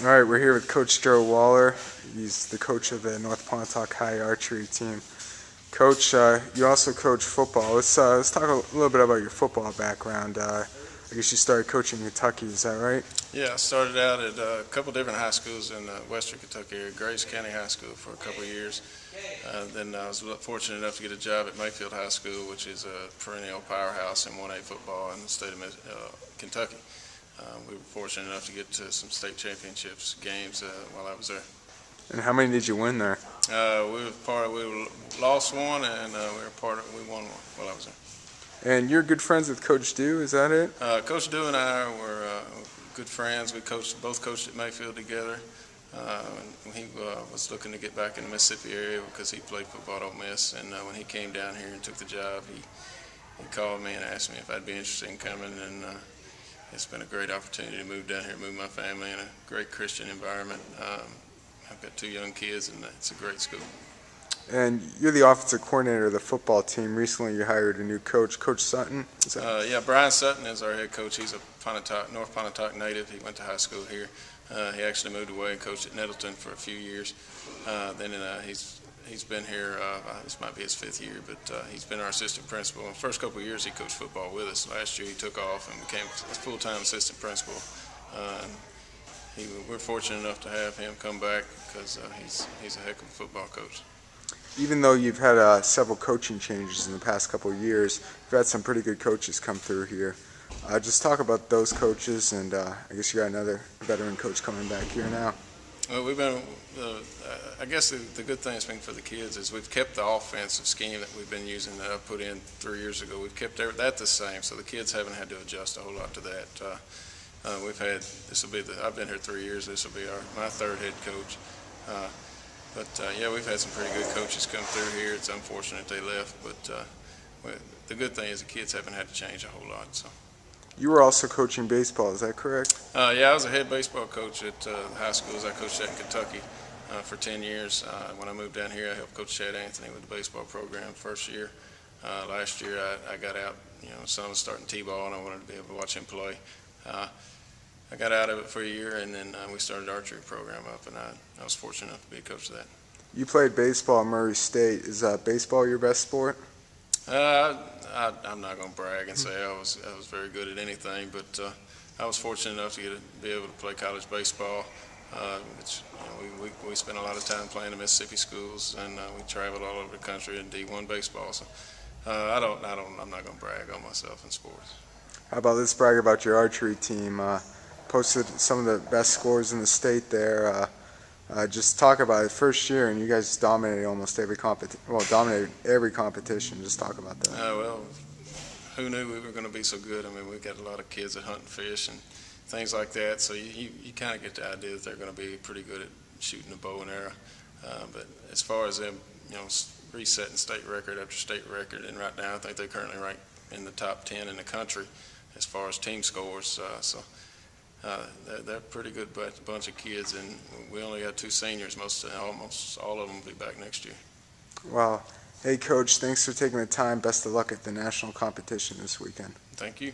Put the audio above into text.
All right, we're here with Coach Joe Waller. He's the coach of the North Pontotoc High Archery team. Coach, you also coach football. Let's talk a little bit about your football background. I guess you started coaching in Kentucky, is that right? Yeah, I started out at a couple different high schools in western Kentucky area, Grace County High School for a couple of years. Then I was fortunate enough to get a job at Mayfield High School, which is a perennial powerhouse in 1A football in the state of Kentucky. We were fortunate enough to get to some state championships games while I was there. And how many did you win there? We lost one, and we won one while I was there. And you're good friends with Coach Dew, is that it? Coach Dew and I were good friends. We both coached at Mayfield together. He was looking to get back in the Mississippi area because he played football at Ole Miss, and when he came down here and took the job, he called me and asked me if I'd be interested in coming, and it's been a great opportunity to move down here, move my family in a great Christian environment. I've got 2 young kids, and it's a great school. And you're the offensive coordinator of the football team. Recently you hired a new coach, Coach Sutton. Yeah, Brian Sutton is our head coach. He's a North Pontotoc native. He went to high school here. He actually moved away and coached at Nettleton for a few years. He's been here, this might be his 5th year, but he's been our assistant principal. In the first couple of years he coached football with us. Last year he took off and became a full-time assistant principal. We're fortunate enough to have him come back because he's a heck of a football coach. Even though you've had several coaching changes in the past couple of years, you've had some pretty good coaches come through here. Just talk about those coaches, and I guess you got another veteran coach coming back here now. Well, I guess the good thing that's been for the kids is we've kept the offensive scheme that we've been using that I put in 3 years ago. We've kept that the same, so the kids haven't had to adjust a whole lot to that. I've been here 3 years. This will be my 3rd head coach. Yeah, we've had some pretty good coaches come through here. It's unfortunate they left, but the good thing is the kids haven't had to change a whole lot. So. You were also coaching baseball, is that correct? Yeah, I was a head baseball coach at the high schools. I coached at Kentucky for 10 years. When I moved down here, I helped Coach Chad Anthony with the baseball program first year. Last year, I got out. Son was starting t-ball, and I wanted to be able to watch him play. I got out of it for a year, and then we started the archery program up, and I was fortunate enough to be a coach of that. You played baseball at Murray State. Is baseball your best sport? I'm not going to brag and say I was very good at anything, but I was fortunate enough to be able to play college baseball. We spent a lot of time playing in Mississippi schools, and we traveled all over the country in D1 baseball. So I'm not going to brag on myself in sports. How about let's brag about your archery team? Posted some of the best scores in the state there. Just talk about it. First year, and you guys dominated almost every competition. Well, dominated every competition. Just talk about that. Well, who knew we were going to be so good? I mean, we've got a lot of kids that hunt and fish and things like that. So you kind of get the idea that they're going to be pretty good at shooting a bow and arrow. But as far as them, resetting state record after state record, and right now I think they're currently ranked in the top 10 in the country as far as team scores. They're a pretty good bunch of kids, and we only got 2 seniors. Almost all of them will be back next year. Wow. Hey, Coach, thanks for taking the time. Best of luck at the national competition this weekend. Thank you.